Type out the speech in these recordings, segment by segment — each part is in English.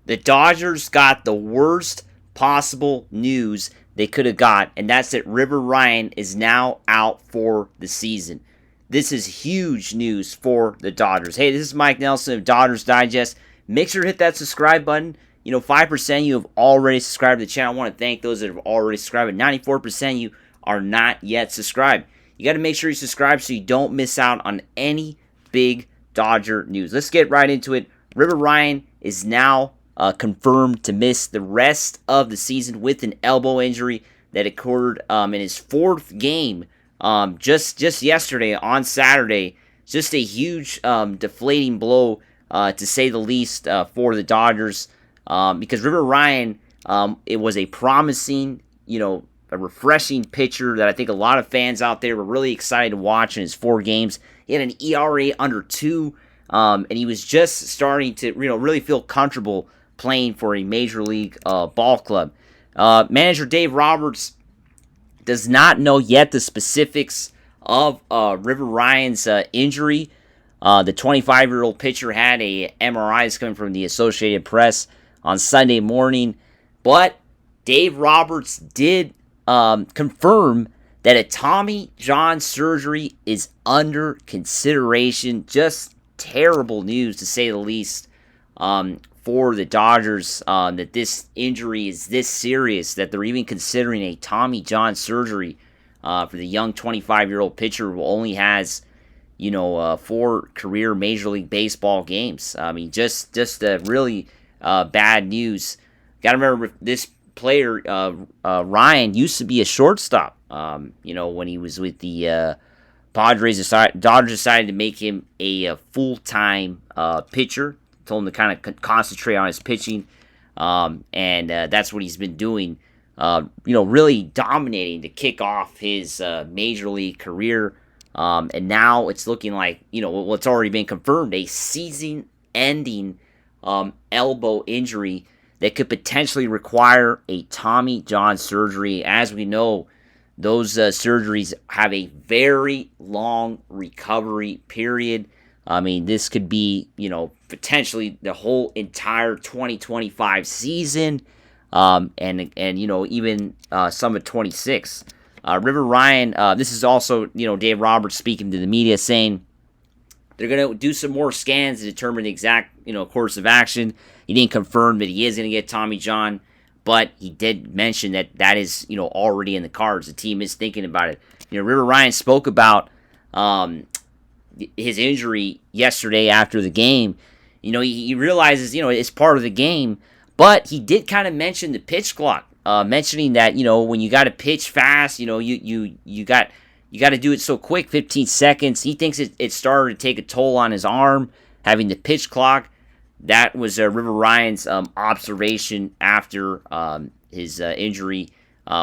The Dodgers got the worst possible news they could have got, and that's that River Ryan is now out for the season. This is huge news for the Dodgers. Hey, this is Mike Nelson of Dodgers Digest. Make sure to hit that subscribe button. 5% of you have already subscribed to the channel. I want to thank those that have already subscribed, and 94% of you are not yet subscribed. You got to make sure you subscribe so you don't miss out on any big Dodger news. Let's get right into it. River Ryan is now confirmed to miss the rest of the season with an elbow injury that occurred in his fourth game just yesterday on Saturday. Just a huge deflating blow, to say the least, for the Dodgers, because River Ryan, it was a promising, a refreshing pitcher that I think a lot of fans out there were really excited to watch in his 4 games. He had an ERA under 2, and he was just starting to really feel comfortable playing for a major league ball club. Manager Dave Roberts does not know yet the specifics of River Ryan's injury. The 25-year-old pitcher had a MRI coming from the Associated Press on Sunday morning, but Dave Roberts did confirm that a Tommy John surgery is under consideration. Just terrible news, to say the least, for the Dodgers, that this injury is this serious, that they're even considering a Tommy John surgery for the young 25-year-old pitcher who only has, 4 career Major League Baseball games. I mean, just really bad news. Got to remember, this player, Ryan, used to be a shortstop. When he was with the Padres, Dodgers decided to make him a full-time pitcher. Told him to kind of concentrate on his pitching, and that's what he's been doing. Really dominating to kick off his major league career. And now it's looking like, what's already been confirmed, a season-ending elbow injury that could potentially require a Tommy John surgery. As we know, those surgeries have a very long recovery period. I mean, this could be, potentially the whole entire 2025 season, and even some of 26. River Ryan, this is also, Dave Roberts speaking to the media, saying they're going to do some more scans to determine the exact, course of action. He didn't confirm that he is going to get Tommy John, but he did mention that is, already in the cards. The team is thinking about it. River Ryan spoke about his injury yesterday after the game. He realizes, it's part of the game, but he did kind of mention the pitch clock, mentioning that, when you got to pitch fast, you got to do it so quick, 15 seconds. He thinks it started to take a toll on his arm, having the pitch clock. That was River Ryan's observation after his injury,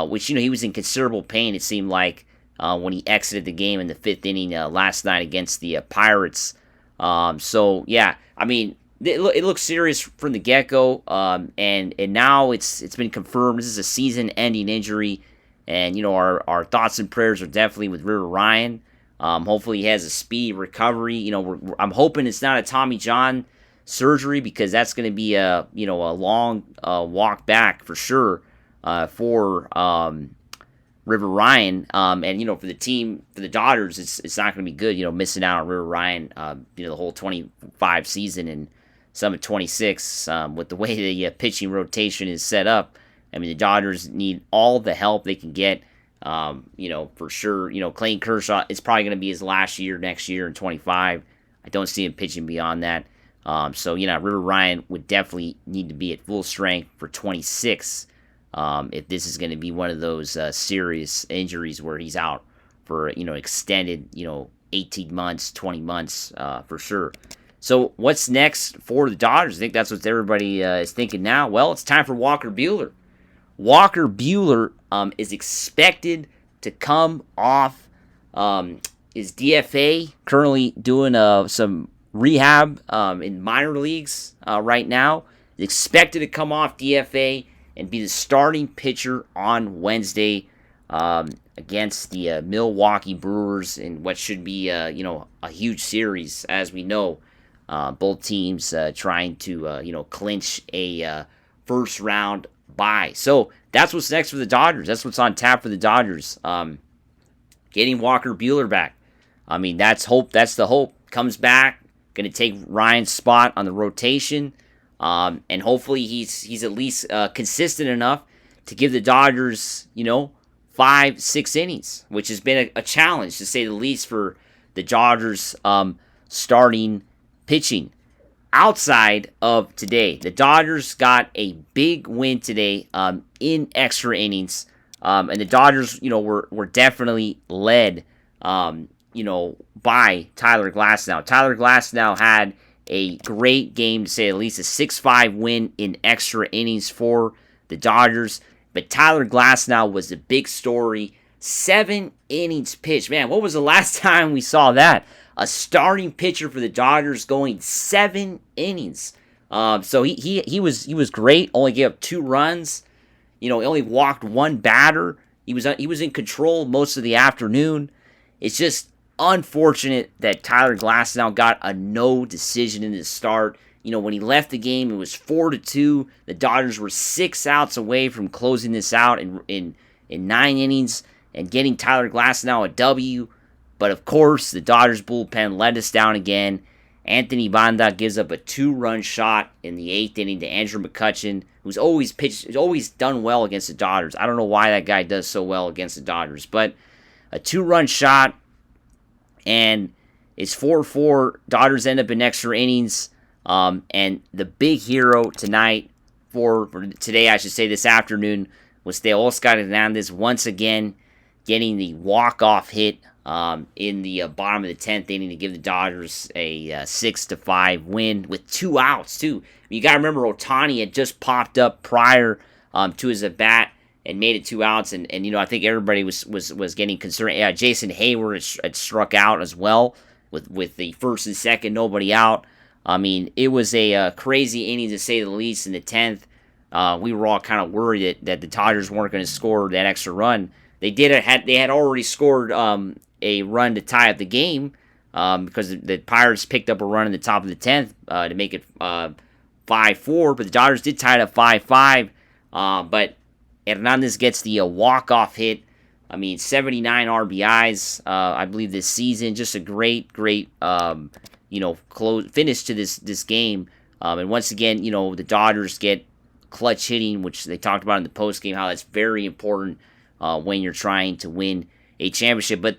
which, he was in considerable pain, it seemed like, when he exited the game in the 5th inning last night against the Pirates. So, yeah, I mean, it looks serious from the get-go, and now it's been confirmed this is a season-ending injury, and, our thoughts and prayers are definitely with River Ryan. Hopefully he has a speedy recovery. I'm hoping it's not a Tommy John surgery, because that's going to be a long walk back for sure for River Ryan, and for the team, for the Dodgers, it's not going to be good, missing out on River Ryan, the whole 25 season and some of 26, with the way the pitching rotation is set up. I mean, the Dodgers need all the help they can get, for sure. Clayton Kershaw, it's probably going to be his last year next year in 25. I don't see him pitching beyond that. River Ryan would definitely need to be at full strength for 26. If this is going to be one of those serious injuries where he's out for, extended, 18 months, 20 months, for sure. So what's next for the Dodgers? I think that's what everybody is thinking now. Well, it's time for Walker Buehler. Walker Buehler is expected to come off his DFA, currently doing some rehab in minor leagues right now. He's expected to come off DFA and be the starting pitcher on Wednesday against the Milwaukee Brewers in what should be, a huge series, as we know. Both teams trying to clinch a first round bye. So that's what's next for the Dodgers. That's what's on tap for the Dodgers. Getting Walker Buehler back. I mean, that's hope. That's the hope. Comes back, going to take Ryan's spot on the rotation, and hopefully he's at least consistent enough to give the Dodgers 5-6 innings, which has been a challenge to say the least for the Dodgers starting pitching. Outside of today, the Dodgers got a big win today in extra innings, and the Dodgers were definitely led by Tyler Glasnow. Tyler Glasnow had a great game, to say at least, a 6-5 win in extra innings for the Dodgers. But Tyler Glasnow was the big story. 7 innings pitched. Man, what was the last time we saw that? A starting pitcher for the Dodgers going 7 innings. So he was great. Only gave up 2 runs. He only walked 1 batter. He was in control most of the afternoon. It's just unfortunate that Tyler Glasnow got a no decision in the start. When he left the game, it was 4-2. The Dodgers were 6 outs away from closing this out in 9 innings and getting Tyler Glasnow a W. But of course, the Dodgers bullpen let us down again. Anthony Banda gives up a 2-run shot in the 8th inning to Andrew McCutchen, who's always done well against the Dodgers. I don't know why that guy does so well against the Dodgers, but a 2-run shot, and it's 4-4. Dodgers end up in extra innings. And the big hero tonight, for today, I should say this afternoon, was Teoscar Hernández once again getting the walk-off hit in the bottom of the 10th inning to give the Dodgers a 6-5 win with 2 outs, too. You got to remember, Ohtani had just popped up prior to his at-bat and made it 2 outs, and I think everybody was getting concerned. Jason Hayward had struck out as well with the first and second, nobody out. I mean, it was a crazy inning to say the least in the 10th. We were all kind of worried that the Dodgers weren't going to score that extra run. They had already scored a run to tie up the game because the Pirates picked up a run in the top of the 10th to make it 5-4, but the Dodgers did tie it up 5-5. But Hernandez gets the walk-off hit. I mean, 79 RBIs, I believe, this season. Just a great close finish to this game. And once again, the Dodgers get clutch hitting, which they talked about in the postgame, how that's very important when you're trying to win a championship. But,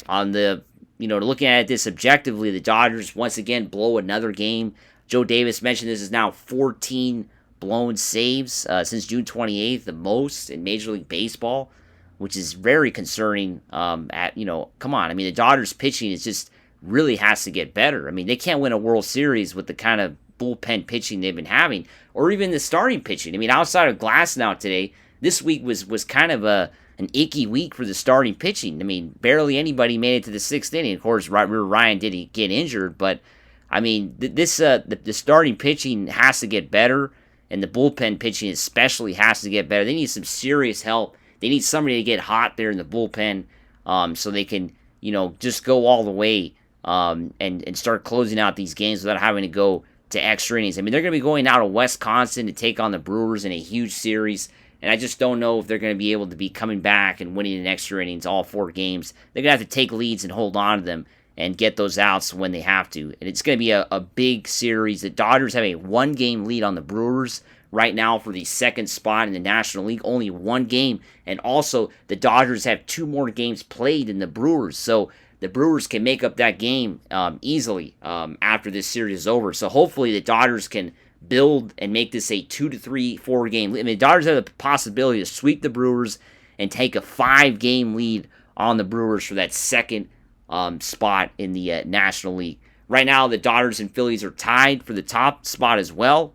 on the, looking at this objectively, the Dodgers once again blow another game. Joe Davis mentioned this is now 14 blown saves since June 28th, the most in Major League Baseball, which is very concerning. Come on. I mean, the Dodgers pitching is just really has to get better. I mean, they can't win a World Series with the kind of bullpen pitching they've been having, or even the starting pitching. I mean, outside of Glasnow today, this week was kind of an icky week for the starting pitching. I mean, barely anybody made it to the 6th inning. Of course, Ryan did get injured, but I mean, the starting pitching has to get better, and the bullpen pitching especially has to get better. They need some serious help. They need somebody to get hot there in the bullpen, so they can just go all the way and start closing out these games without having to go to extra innings. I mean, they're going to be going out of Wisconsin to take on the Brewers in a huge series, and I just don't know if they're going to be able to be coming back and winning in extra innings all 4 games. They're going to have to take leads and hold on to them and get those outs when they have to. And it's going to be a big series. The Dodgers have a 1-game lead on the Brewers right now for the 2nd spot in the National League. Only 1 game. And also, the Dodgers have 2 more games played than the Brewers. So the Brewers can make up that game easily after this series is over. So hopefully the Dodgers can build and make this a 2 to 3, 4 game lead. I mean, the Dodgers have the possibility to sweep the Brewers and take a 5-game lead on the Brewers for that 2nd spot in the National League. Right now, the Dodgers and Phillies are tied for the top spot as well.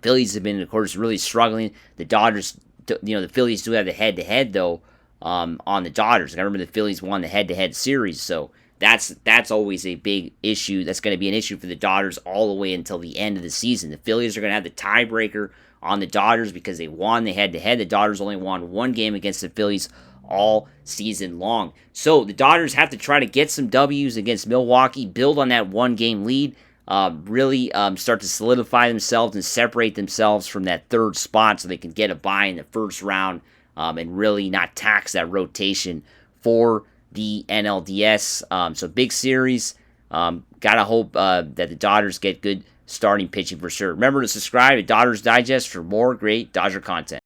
Phillies have been, of course, really struggling. The Dodgers, the Phillies do have the head-to-head, though, on the Dodgers. I remember the Phillies won the head-to-head series, so that's always a big issue. That's going to be an issue for the Dodgers all the way until the end of the season. The Phillies are going to have the tiebreaker on the Dodgers because they won the head-to-head. The Dodgers only won 1 game against the Phillies all season long. So the Dodgers have to try to get some W's against Milwaukee, build on that 1-game lead. really start to solidify themselves and separate themselves from that third spot so they can get a bye in the first round and really not tax that rotation for the NLDS. So big series. Gotta hope that the Dodgers get good starting pitching for sure. Remember to subscribe to Dodgers Digest for more great Dodger content.